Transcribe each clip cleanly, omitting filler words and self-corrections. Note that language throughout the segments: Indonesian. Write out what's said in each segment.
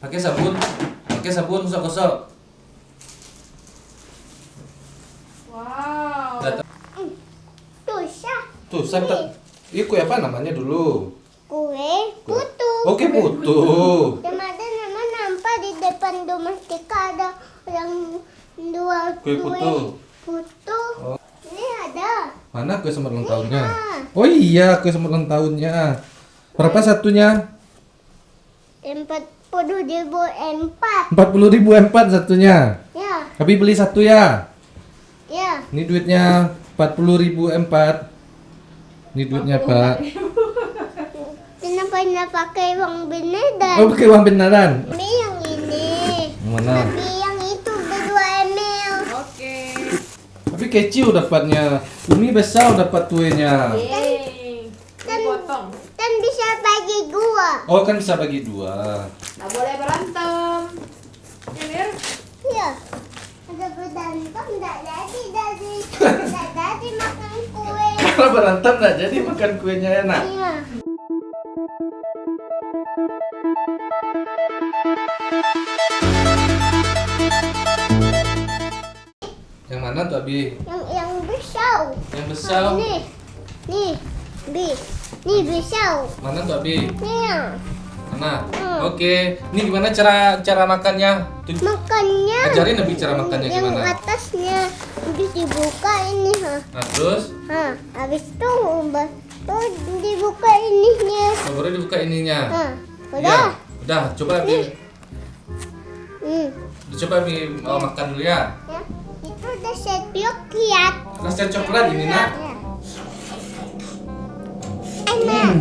Pakai sabun. Pakai sabun gosok-gosok. Wow. Datang. Susah. Tuh, ini kue apa namanya dulu? Kue putu. Oke, putu. Kemarin memang nampak di depan domestika ada yang dua Kue putu. putu. Oh. Ini ada. Mana kue selamat ulang tahunnya? Nah. Oh iya, kue selamat ulang tahunnya. Berapa satunya? 40.004. 40.004 satunya. Ya, Tapi beli satu ya. ya. Ini duitnya 40.004. Ini duitnya, Pak. Kenapa nggak pakai uang beneran? Oh, pakai uang beneran. Ini yang ini. Mana? Tapi yang itu berdua ml. Oke. Tapi kecil dapatnya. Umi besar dapat kuenya. Yeay. Dipotong. Dan bisa bagi dua. Oh, kan bisa bagi dua. Nggak boleh berantem. Ya, Mir? Iya. Ada berantem nggak jadi makan kue. Kalau berantem nggak jadi makan kuenya enak. Iya. Yang mana tuh, Abi? Yang besar. Yang besar. Nih, nih besar. Mana tuh, Abi? Nih. Mana? Hmm. Oke. Ini gimana cara makannya? Tuh, Makannya. ajarin Abi cara makannya yang gimana. atasnya habis dibuka ini, ha. Nah, terus Habis itu tuh dibuka ininya. baru dibuka ininya. Udah. Iya, udah. Coba Abi. Hmm. Coba Abi mau makan dulu ya. Ya. Itu udah set coklat. Rasa coklat ini, Nak. Ya. Enak.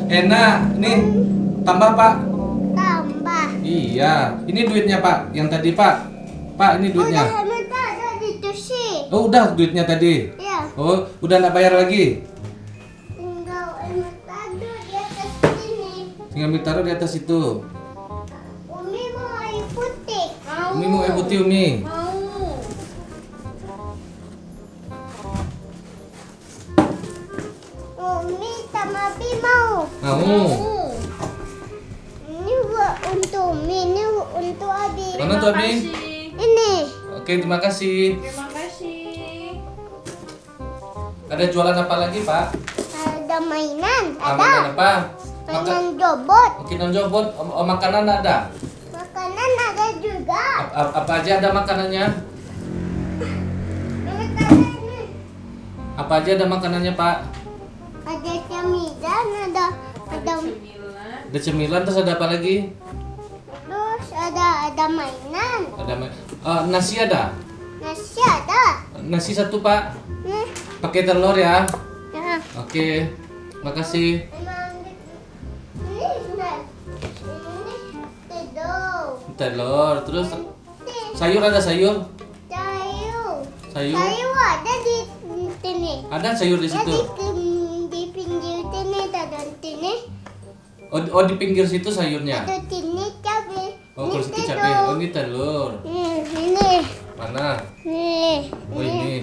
Enak. Nih, tambah, Pak. Tambah. Iya. Ini duitnya, Pak. Yang tadi, Pak. Pak, ini duitnya. Udah sama ada di sih. Oh, udah duitnya tadi. Ya. Oh, udah nggak bayar lagi. Tinggal emak taruh di atas sini. Tinggal ditaruh di atas itu. Umi mau air putih. Mau. Umi mau air putih, Umi. Mau. Umi sama Bi mau. Mau. Ini buat untuk Umi, ini untuk Abi. Mana tuh, Abi? Ini. Oke, terima kasih. Terima kasih. Ada jualan apa lagi, Pak? Ada mainan, Makanan ada. apa? Mainan robot. Makanan jobot. Oh, makanan ada. Makanan ada juga. Apa aja ada makanannya? Ini tadi ini. Apa aja ada makanannya, Pak? Ada cemilan, ada Cemilan. Ada cemilan, terus ada apa lagi? terus ada mainan. Ada nasi ada? Nasi ada. Nasi satu, Pak. Nih. Pakai telur ya. Ya. Oke. Makasih. Emang ini enggak. Ini tidur. Telur, terus sayur ada sayur? Sayur. Sayur. Sayur ada di sini. Ada sayur di Ya situ. di pinggir sini ada sini. Oh, di pinggir situ sayurnya. Ada sini cabai. Oh, Ini kalau situ telur. cabai. Oh, ini telur. Ini. Mana? Nih. Oh, ini.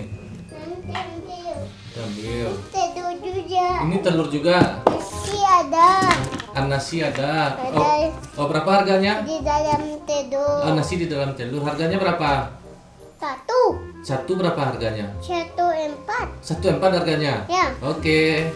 Nanti ambil. Ambil. Telur juga. Ini telur juga. Nasi ada Nasi ada. Ada. Oh, berapa harganya? di dalam telur. Oh, nasi di dalam telur. Harganya berapa? Satu. Satu berapa harganya? 1,4. 1,4 harganya. Ya. Oke.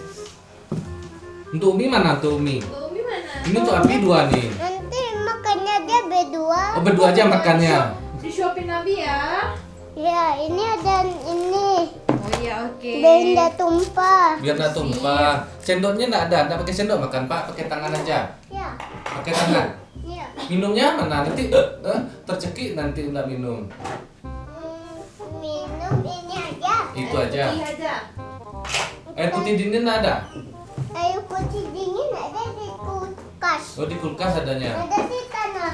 Untuk Umi mana tuh Umi? Tuh, Umi mana? Ini untuk Abi dua nih. Nanti makannya dia berdua. Oh, berdua aja makannya. Disuapin Nabi ya. Ya, ini ada ini. Oh iya, oke. Benda tumpah. Biar nggak tumpah. Sendoknya nggak ada. Nggak pakai sendok makan, Pak. Pakai tangan aja. Ya. Pakai tangan. Ya. Minumnya mana? Nanti tercekik nanti nggak minum. Minum ini aja. Itu aja. Iya aja. Air putih dingin nggak ada? Air putih dingin ada di kulkas. Oh, di kulkas adanya. Ada di tanah.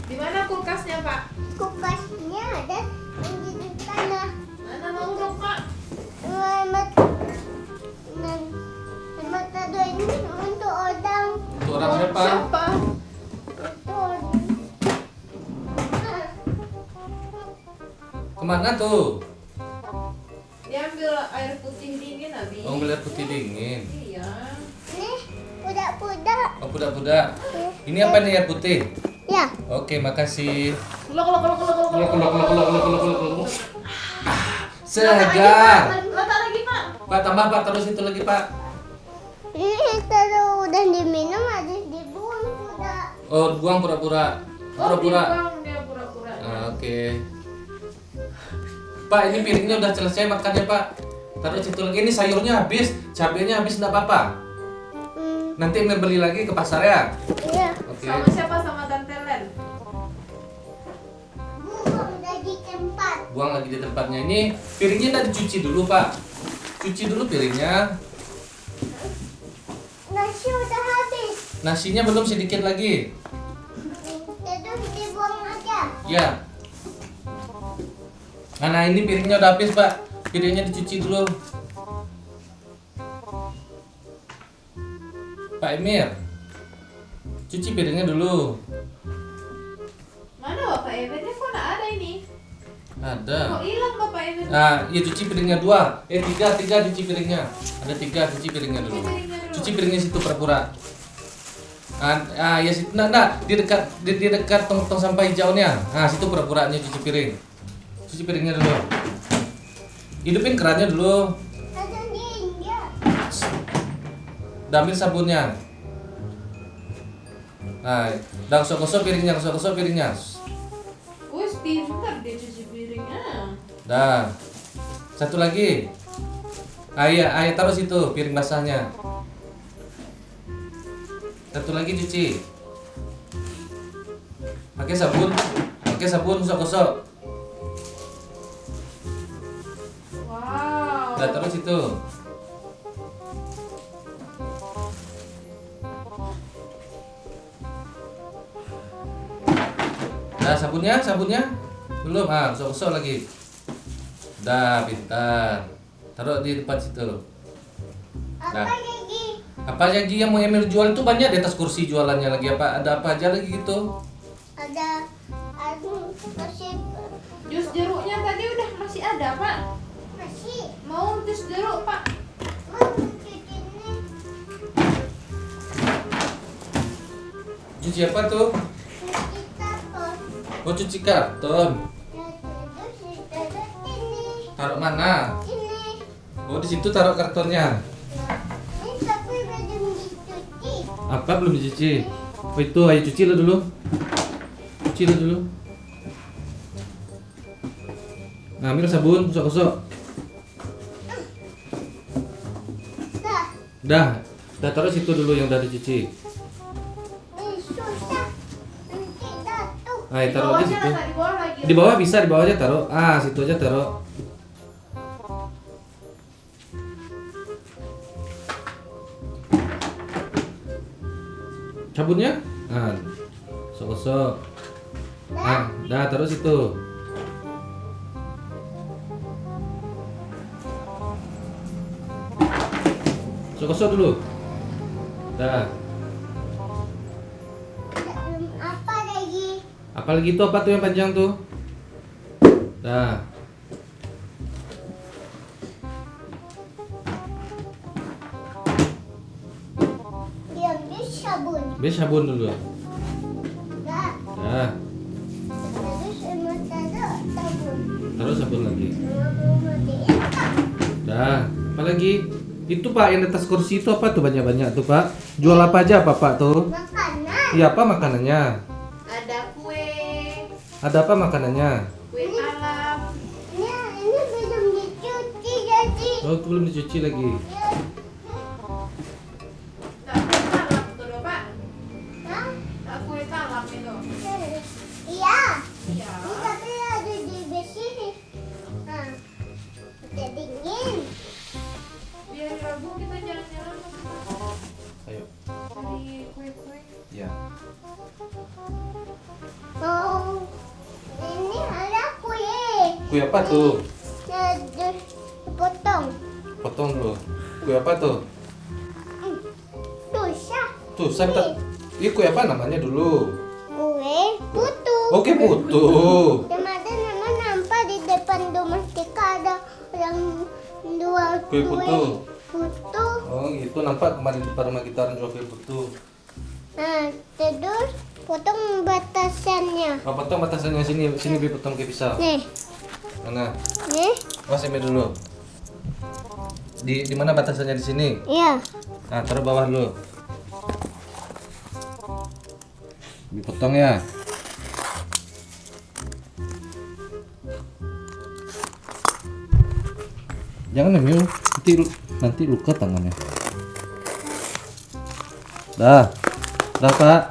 Di mana kulkasnya, Pak? Kulkasnya ada di tanah. Mana mau dong, Pak? Selamat. Selamat ada ini untuk orang. Untuk orang siapa? Siapa? Kemana tuh? Dia ambil air putih dingin, Abi. Oh, ngeliat putih dingin. Iya. Nih, budak-budak. Oh, budak-budak. Nih. Ini apa nih air putih? Ya. Oke, makasih. Kelok, kelok, kelok, kelok, kelok, kelok. Segar. Letak lagi, Pak. Pak, tambah Pak, terus itu lagi Pak. Ini kalau udah diminum harus dibuang sudah. Oh, buang pura-pura. Pura-pura. dibuang, dia pura-pura. Oke. Pak, ini piringnya udah selesai makannya Pak. Taruh situ lagi. Ini sayurnya habis, cabenya habis, enggak apa-apa. Nanti Emir beli lagi ke pasar ya. Iya. Oke. Sama siapa? Sama Tante Len. Buang dari tempat. Buang lagi di tempatnya. Ini piringnya udah dicuci dulu Pak. Cuci dulu piringnya. Nasi udah habis. Nasinya belum, sedikit lagi. Terus dibuang aja. Ya. Nah, ini piringnya udah habis Pak. Piringnya dicuci dulu. Pak Emir, cuci piringnya dulu. Mana Bapak Ebennya? Kok nggak ada ini? Ada. Kok hilang Bapak Eben? Nah, ya cuci piringnya 2. Tiga cuci piringnya. Ada 3, cuci piringnya dulu. Cuci piringnya situ pura-pura. Ya situ. Nah, di dekat tong sampah hijaunya. Nah, situ pura-puranya cuci piring. Cuci piringnya dulu. Hidupin kerannya dulu. Ada di India. Udah ambil sabunnya. Nah, udah gosok-gosok piringnya, gosok-gosok piringnya. Wes, pintar dia cuci piringnya. Dah. Satu lagi. Iya, taruh situ piring basahnya. Satu lagi cuci. Pakai sabun, gosok-gosok. Wow. Udah taruh situ. Nah, sabunnya belum. Gosok-gosok lagi. Dah, pintar. Taruh di depan situ. Apa lagi? Apa lagi yang mau Emil jual itu banyak di atas kursi jualannya lagi apa? Ada apa aja lagi gitu? Ada masih Jus jeruknya tadi udah masih ada, Pak. masih Mau jus jeruk, Pak? mau cuci ini. Cuci apa tuh? Cuci tapos. Oh, cuci karton. Terus ditaruh ini. Taruh mana? Ini. Oh, di situ taruh kartonnya. Ini tapi belum dicuci. Apa belum dicuci? Oh, itu ayo cuci dulu. Cuci dulu. Nah, ambil sabun, gosok-gosok. Dah. Dah taruh situ dulu yang udah dicuci. Ini susah. Nanti jatuh. Ayo taruh di situ. Di bawah lagi. Di bawah bisa, di bawah aja taruh. Situ aja taruh. Sabunnya? Gosok-gosok. Dah taruh situ. Gosok-gosok dulu. Dah. Apa lagi? Apalagi itu apa tuh yang panjang tuh? Dah. Diambil sabun. Bes sabun dulu. Dah. Dah. Terus emang taruh sabun. Taruh sabun lagi. Mau diikat. Dah. Apalagi? Itu Pak yang di atas kursi itu apa tuh banyak-banyak tuh Pak? Jual apa aja Pak tuh? Makanan. Iya apa makanannya? Ada kue, Ada apa makanannya? kue alam. Ini belum dicuci jadi. Oh, itu belum dicuci lagi. Tak kue talam tuh loh, Pak. Hah? Tak kue talam itu. Iya. Iya. Ini tapi ada di besi. Nah, udah dingin. Biar Rabu kita jalan-jalan Ayo. cari kue-kue. Iya. Oh, ini ada kue. Kue apa tuh? Ada potong. Potong dulu. Kue apa tuh? Dosa. Tuh, saya ini kue apa namanya dulu? Kue putu. Oke, putu. Kemarin nama nampak di depan rumah kita ada orang dua Kue putu. Putu. Oh, gitu nampak kemarin di depan rumah kita orang jual kue putu. Nah, terus potong batasannya. Oh, potong batasannya sini, sini Bi potong kayak pisau. Nih, Mana? nih, Awas Emi dulu. Di mana batasannya di sini? iya. Nah, taruh bawah dulu. Bi potong ya. Jangan Emi, nanti luka tangannya. Dah Pak.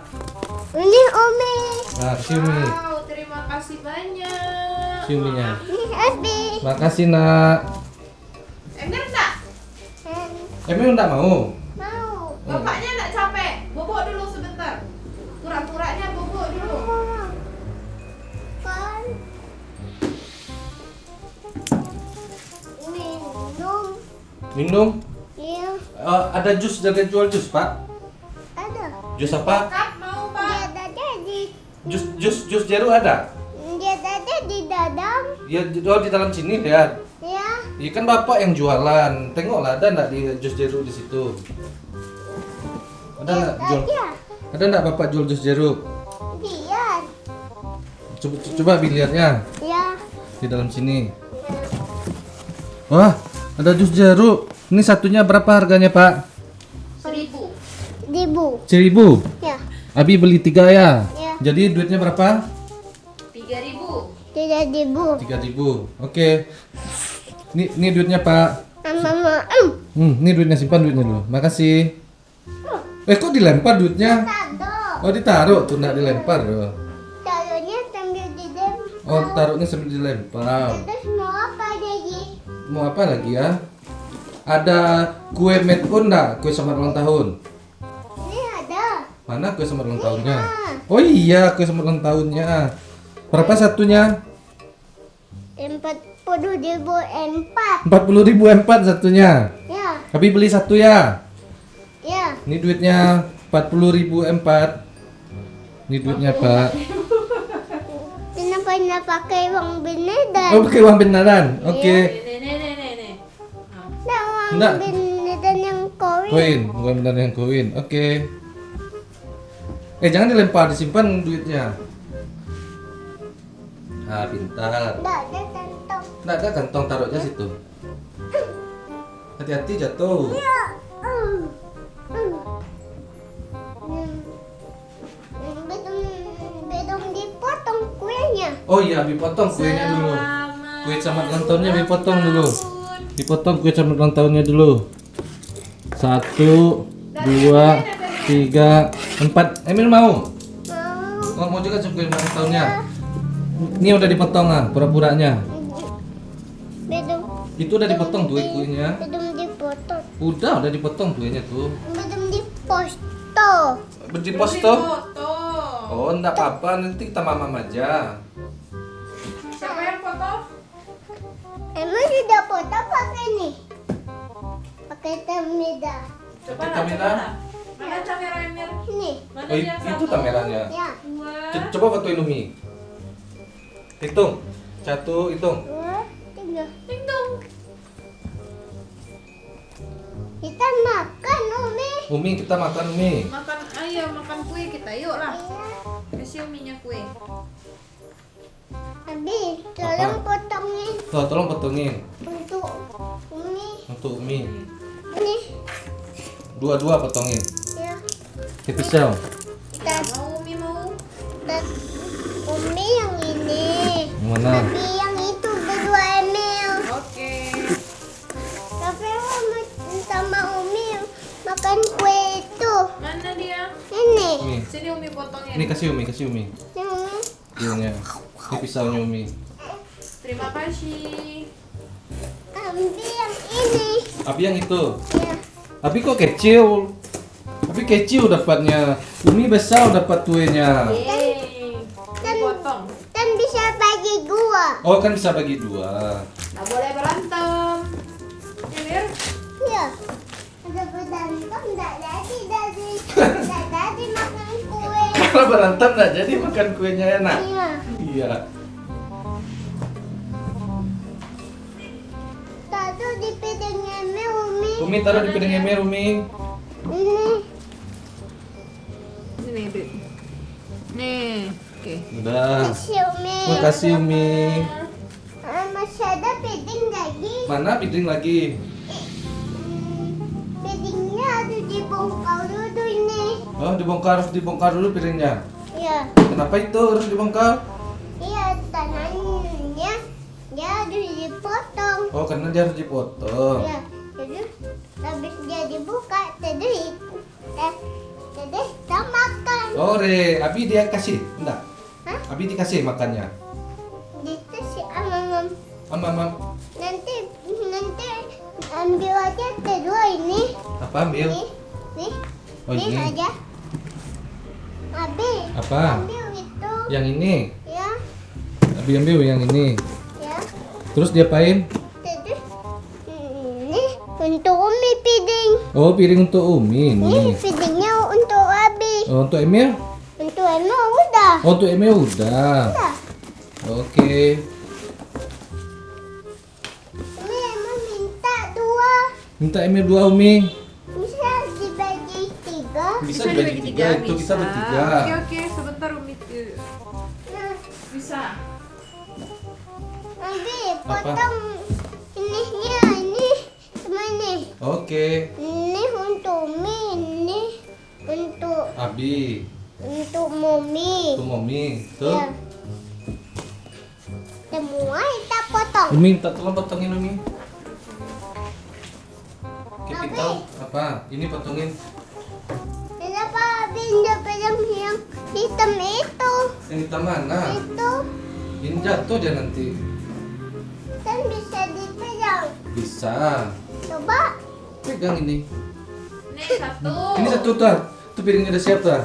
Ini Umi. Nah, kasih Umi. Wow, terima kasih banyak. Kasih Uminya. Ini Abi. Makasih nak. Emir enggak? Emi enggak mau. Mau. Bapaknya enggak capek. Bobok dulu sebentar. Pura-puranya bobok dulu. Kan. Minum. Minum. Iya, Ada jus, ada jual jus Pak. ada. Jus apa? Kap mau Dia Pak? ada di Jus jeruk ada. dia ada di dalam. Ya, di dalam sini lihat. Ya, Iya kan bapak yang jualan. Tengoklah ada enggak di jus jeruk di situ. Ada enggak jual? aja. Ada enggak bapak jual jus jeruk? Biar. Coba biliarnya Ya. di dalam sini. Wah, ada jus jeruk. Ini satunya berapa harganya Pak? 1000. Dibu. 1.000. Ya. Abi beli 3 ya. Ya. Jadi duitnya berapa? 3000. Tidak dibu. 3.000. Oke. Ini duitnya Pak. Mama. Ini duitnya, simpan duitnya dulu. Makasih. Kok dilempar duitnya? Tado. Oh, ditaruh tuh, enggak dilempar loh. Taruhnya sambil di dalam. Oh, taruhnya sambil dilempar. Terus mau apa lagi? Mau apa lagi ya? Ada kue made on enggak? Kue selamat ulang tahun. Ini ada. Mana kue selamat ulang tahunnya? Oh iya, kue selamat ulang tahunnya. Berapa satunya? 40.004. 40.004 satunya. Ya. Tapi beli satu ya. Ya. Ini duitnya 40.004. Ini duitnya Pak. Kenapa nggak pakai uang beneran? Oh, pakai uang beneran. Oke. Nih. Nah, uang Nggak. beneran yang koin. Koin, uang beneran yang koin. Oke. Jangan dilempar, disimpan duitnya. Ah, pintar. Nggak ada kantong. Nggak ada kantong, taruhnya situ. Hati-hati jatuh. Ya. Belum dipotong kuenya. Oh iya, Abi potong kuenya dulu. Kue selamat ulang tahunnya Abi potong dulu. Dipotong kue selamat ulang tahunnya dulu. 1, 2, 3, 4. Emil mau? Mau juga kue ulang tahunnya. Ini udah dipotong ah, pura-puranya. Belum. Itu udah dipotong tuh kuenya. Belum dipotong. Udah dipotong kuenya tuh. Belum diposto. Diposto? Foto. Oh, enggak apa-apa, nanti kita mamam aja. Siapa yang foto? Emang sudah foto pakai nih? Pakai temida. Coba Pakai lah, kamera? coba lah. Mana kamera Emir? Nih. Mana Oh, dia? itu 1, kameranya. Ya. 2. Coba fotoin Umi. Hitung. 1, hitung. 2, 3. Ting dong. Kita makan, Umi. Umi, kita makan Umi. Makan, ayo makan kue kita, yuk lah. Iya. Kasih uminya kue. Abi, tolong potongin Tuh, tolong potongin untuk Umi. untuk Umi. Ini. Dua-dua potongin. Ya. Pakai pisau. Dan, Mau umi mau? dan Umi yang ini. Yang mana? Tapi yang itu berdua ml. Oke. Tapi Umi sama Umi makan kue itu. Mana dia? Ini. Umi. Sini umi potongin. Ini kasih Umi, kasih Umi. Ini Umi. Kuenya. Ini pisaunya Umi. Terima kasih. Ambil yang ini. Abi yang itu. Ya. Abi kok kecil? Abi kecil dapatnya. Umi besar dapat kuenya. Yeay. Dipotong. Dan bisa bagi dua. Oh, kan bisa bagi 2. Nggak boleh berantem. Emir? Ya. Ada berantem enggak jadi makan kue. Kalau berantem nggak jadi makan kuenya enak. Iya. Iya. Taruh di piringnya Umi. Umi taruh di piring Emir, Umi. Ini. duit. Nih, oke. Udah. Kasih Umi. Makasih Umi. Masih ada piring lagi. Mana piring lagi? Piringnya ada dibongkar dulu ini. Oh, dibongkar dulu piringnya. Ya, Kenapa itu harus dibongkar? iya tanahnya dia harus dipotong. Oh, karena dia harus dipotong. Ya, jadi habis dia dibuka, jadi kita makan. Oh, Abi dia kasih, enggak? Hah? Abi dikasih makannya. Gitu sih, Mam. Mam. Nanti ambil aja kedua ini. Apa ambil? Nih, Oh, nih ini. aja. Ambil. Apa? Ambil itu. Yang ini. Ya, Abi ambil yang ini. ya. Terus diapain? Jadi ini untuk Umi piring. Oh, piring untuk Umi Ini ini. piringnya untuk Abi. Oh, untuk Emil? Untuk Eno udah. Oh, untuk Emil udah. Udah. Oke. Umi emang minta dua. Minta Emil 2 Umi. Bisa dibagi tiga. Bisa dibagi 3, itu kita bertiga. Oke, sebentar Umi. Nah, Bisa. Abi Apa? potong ininya ini sama nih. Oke. Ini untuk Umi, ini untuk Abi, Mumi. untuk Mami. Tuh. Ya. Semua kita potong. Umi, minta tolong potongin Umi. Oke, kita apa? Ini potongin. Kenapa Abi dapat yang hitam itu? Yang hitam mana? Itu Ini jatuh dia nanti. kan bisa dipegang. Bisa. Coba. Pegang ini. Nih, satu. Ini satu tuh. Tuh piringnya udah siap tuh.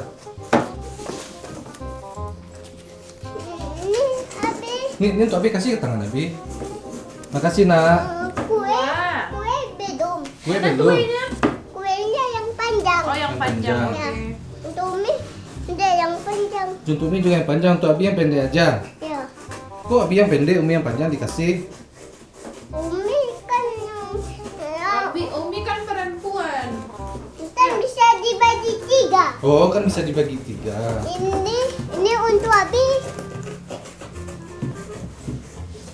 Ini Abi Ini untuk Abi kasih ke tangan Abi. Makasih nak. kue Wah. kue bedung. Kue Mana belum. kuenya? Kuenya yang panjang. Oh, yang Yang panjang. panjang. Ya. Oke. Untuk Umi ada yang panjang. Untuk Umi juga yang panjang, untuk Abi yang pendek aja. Ya. Kok Abi yang pendek, Umi yang panjang dikasih? Umi kan ya, Umi kan perempuan. kita bisa dibagi tiga. Oh, kan bisa dibagi 3. Ini untuk Abi.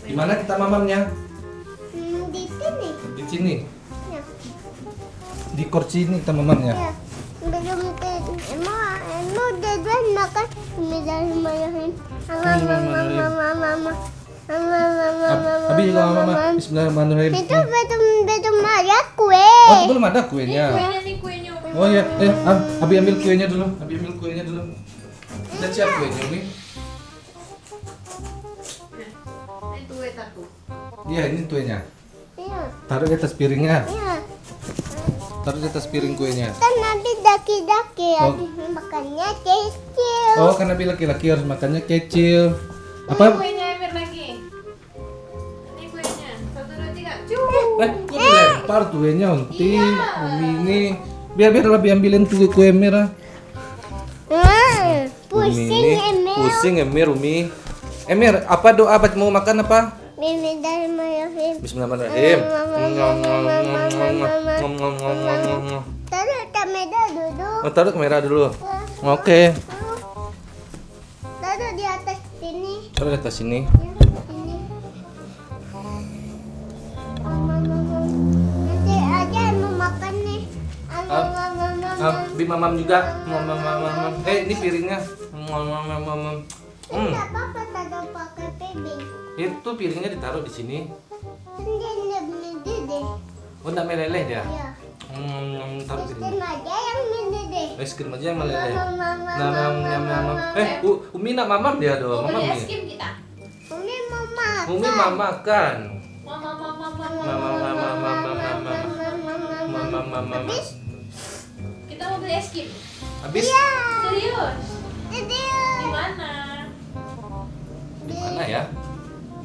Di mana kita mamamnya? Di sini. Di sini. Ya. Di kursi ini kita mamamnya. Ya. Belum emang udah duluan makan. Bismillahirrahmanirrahim. Abi juga mama. Bismillahirrahmanirrahim. Itu belum ada kue. Oh, itu belum ada kuenya. Kuenya nih, kuenya Umi. Oh ya, Abi ambil kuenya dulu. Abi ambil kuenya dulu. Kita siap kuenya, Umi. Ini kue satu. Iya, ini kuenya. Iya. Taruh di atas piringnya. Iya. Taruh di atas piring kuenya. Kan nanti daki-daki Oh. habis makannya kecil. Oh, karena Abi laki-laki harus makannya kecil. Ini Apa? kuenya Emir lagi. Ini kuenya. 1, 2, 3. Cuy. Kok dilempar kuenya, Unti? Iya. Umi ini. Biar Abi ambilin kue merah. Pusing Emil. Pusing Emir, Umi. Emir, apa doa mau makan apa? Bismillahirrahmanirrahim. Bismillahirrahmanirrahim. Taruh kamera dulu. Oh, taruh kamera dulu. Oke. Taruh di atas sini. Taruh di atas sini. Ya, sini. Nanti aja mau makan nih. Bi mamam juga. Mamam. Ini piringnya. Mamam. Tidak apa-apa taruh pakai piring. Itu piringnya ditaruh di sini. Kan dia tidak mendidih. Oh, enggak meleleh dia. Ya. Taruh di sini. Sistem aja yang mendidih. Es krim aja yang meleleh. Mama. Umi nak mamam dia dong. Mau beli Mamam es nih. krim kita. Umi mau makan. Umi mama kan. Mama. Habis? Kita mau beli es krim. Habis Iya. Serius? Jadi Di mana? di mana ya?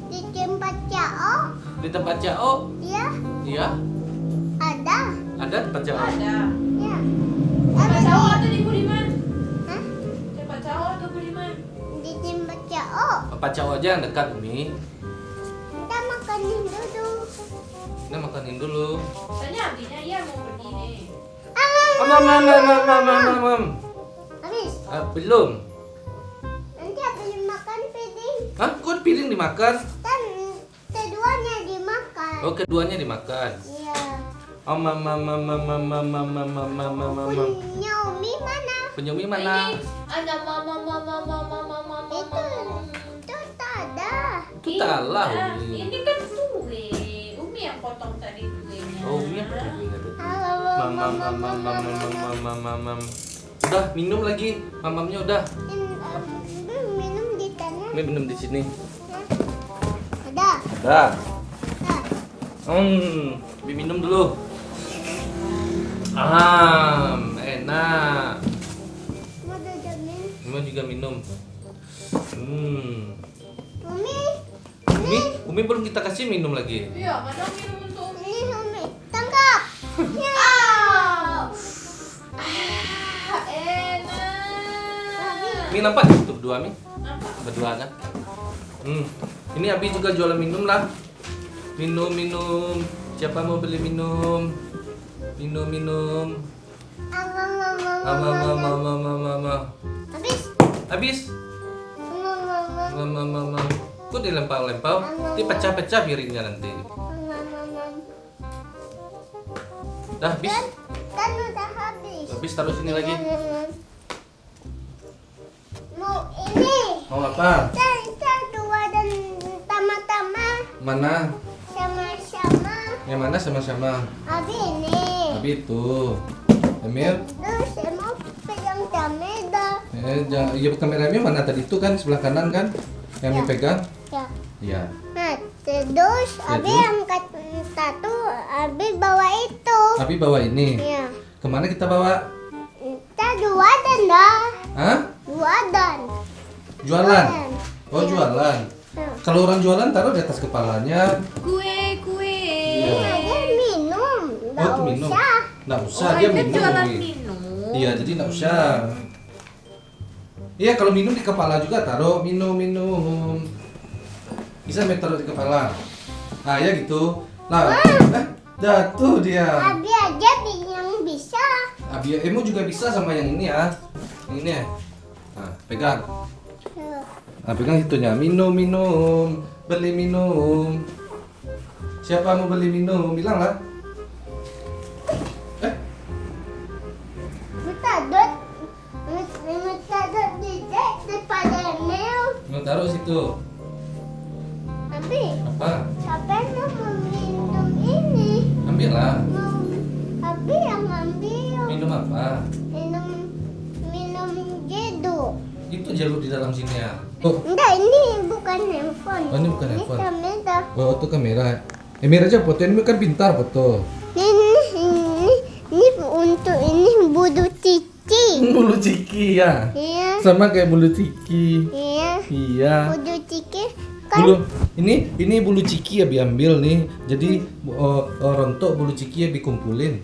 di tempat Cao. Di tempat Cao. Ya, Iya. ada. Ada tempat Cao. Ada. Ya. Tempat Cao atau di Budiman? Hah? Tempat Cao atau Budiman? Di tempat Cao. Tempat Cao aja yang dekat Umi. Kita makanin dulu. Kita makanin dulu. Soalnya abinya iya mau pergi nih. Mam. Abi habis. Belum. Nanti habis makan piring. Hah? Kok piring dimakan? Dan keduanya dimakan. Oh, keduanya dimakan. Iya. Oh, mama. Punya Umi mana? Punya Umi mana? Ada mama. Itu tak ada. Itu talah Umi. Ini kan kue. Umi yang potong tadi kuenya. Oh, Umi apa kuenya tadi? Halo, Mama. Udah, minum lagi. Mamamnya udah. Minum di tanah. Umi minum di sini. Ada. Udah. Ada. Umi minum dulu. Enak. Mau jamin. Umi juga minum. Umi, Umi belum kita kasih minum lagi. Iya, kadang minum untuk Umi. ini Umi. Tangkap. Ya. Enak. Mi nampak itu berdua Mi? Apa? Berdua kan? Ini Abi juga jualan minum lah. Minum. Siapa mau beli minum? Minum. Mama. Habis. Habis? Mama. Kok dilempar-lempar? Nanti pecah-pecah piringnya nanti. Dah habis? Kan udah habis. Habis taruh sini lagi. Mau ini. Mau apa? Kita dua dan sama-sama. Mana? Sama-sama. Yang mana sama-sama? Abi ini. Abi itu. Emir? Terus saya mau pegang kamera. Iya kameranya mana tadi itu kan sebelah kanan kan? Yang Mi pegang? Ya. Iya. Nah, terus Abi Terus? angkat satu, Abi bawa itu. Abi bawa ini. Ya. Kemana kita bawa? Kita dua dan dah. Hah? Dua dan. Jualan? Oh Iya. jualan. Ya. Kalau orang jualan taruh di atas kepalanya. Kue. Iya. Nah, dia minum. Nggak Oh, itu minum. usah. Nggak usah Oh, dia kan minum. jualan Umi. minum. Iya jadi nggak usah. Iya kalau minum di kepala juga taruh minum. Bisa Mi taruh di kepala. Ah ya gitu. Lah, jatuh dia. Abi aja yang bisa. Abi, Emu juga bisa sama yang ini ya. Yang ini ya. Nah, pegang. Ya. Nah, pegang itunya. Minum. Beli minum. Siapa mau beli minum? Bilang lah. Metadot di daripada Mel. Mau taruh situ. Abi, Apa? siapa yang mau minum ini? Ambil lah. Mau Abi yang ambil. Minum apa? Minum jeduk. Itu jalur di dalam sini ya. Oh, Enggak, ini bukan handphone. Oh, ini bukan handphone. Ini kamera. oh itu kamera. Emir aja fotoin, Emir kan pintar foto. Ini untuk ini bulu cici. Bulu ciki ya. Iya. Sama kayak bulu ciki. Iya. Iya. Bulu cici kan. Bulu ini bulu ciki ya diambil nih. Jadi rontok bulu ciki ya dikumpulin.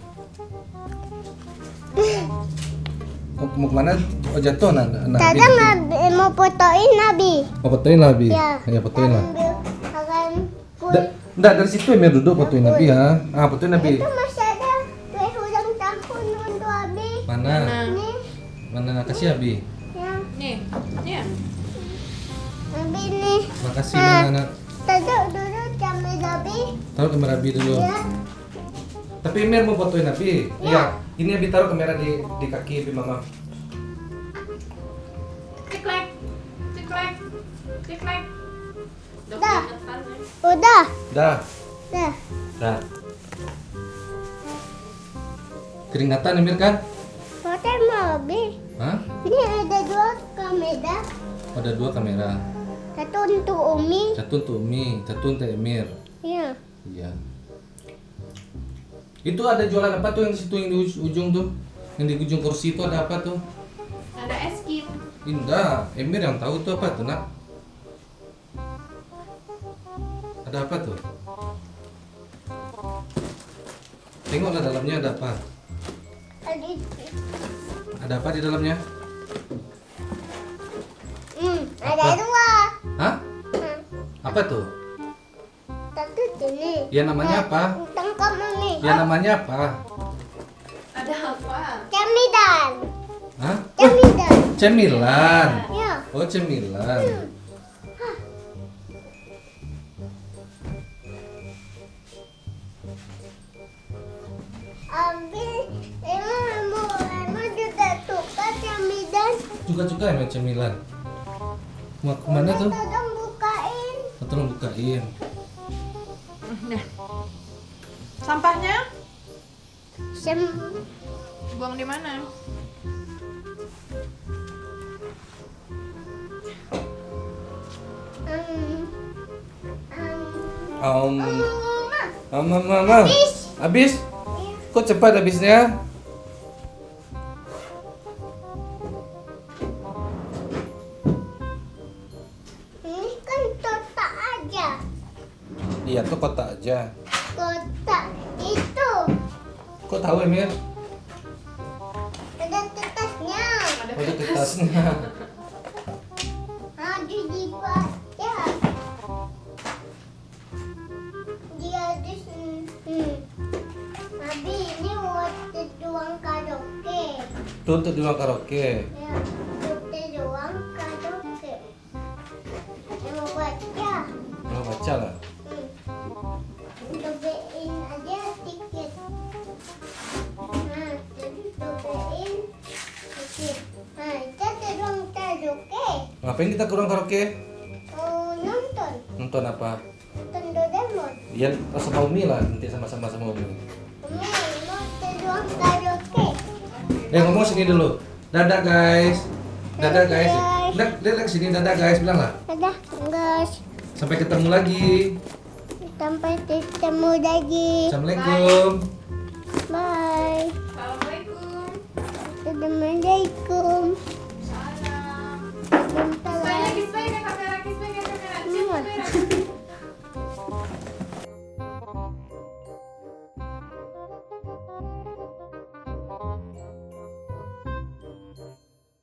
Mau kemana? Oh jatuh nah. Kadang mau fotoin Nabi. Mau fotoin lah Bi. Ya. Ya fotoin lah. Akan Nggak dari situ Emir duduk fotoin Nabi ya. Ah fotoin Nabi. itu masih ada kue ulang tahun untuk Abi. Mana? Ini Mana kasih Abi? ya. Nih. Abi ini. Makasih mana. Taruh dulu kamera Abi. Taruh kamera Abi dulu. Ya. Tapi Emir mau fotoin Abi. Ya. Iya. Ini Abi taruh kamera di kaki Abi Mama. Ciklek. Dah. Udah. Dah. Dah. Dah. Keringatan Emir kan? Foto mau Abi. Hah? Ini ada dua kamera. Ada dua kamera. Satu untuk Umi. Satu untuk Umi, satu untuk Emir. Iya. Iya. Itu ada jualan apa tuh yang di situ yang di ujung tuh? Yang di ujung kursi itu ada apa tuh? Ada es krim. Indah, Emir yang tahu tuh apa tuh nak? Ada apa tuh? Tengoklah dalamnya ada apa? Ada apa di dalamnya? Ada Apa? dua. Hah? Apa tuh? Satu sini. Ya namanya apa? Tangkap Mami. Ya namanya apa? Ada apa? Camilan. Hah? Camilan. Cemilan. Ya. Oh, cemilan. Habis emang juga suka camilan. Suka-suka emang cemilan. Mau kemana tuh? Tolong bukain. Tolong bukain. Nah. Sampahnya Sem buang di mana? Mama. Habis? Kok cepat habisnya? Ini kan kotak aja. Iya, tuh kotak aja. Kotak itu Kok tahu Emir? ada kertasnya. Oh, ada kertasnya. Ada dibaca. Dia di sini. Habis ini waktu tuang karaoke. Tuh untuk di ruang karaoke. Ya, waktu tuang karaoke. Yang mau baca. Mau baca lah. Cobain aja tiket. Nah, jadi cobain tiket. Nah, kita ke ruang karaoke. Ngapain kita ke ruang karaoke? Oh, nonton. Nonton apa? Nonton Doraemon. Ya, sama Umi lah. Nanti sama-sama sama Umi. Mau ke ruang karaoke. Ngomong sini dulu. Dadah guys. Dadah guys. Dadah, guys. Lihat sini dadah guys. Bilang lah. Dadah, guys. Sampai ketemu lagi. Sampai ketemu lagi. Assalamualaikum. Bye. Assalamualaikum. Assalamualaikum.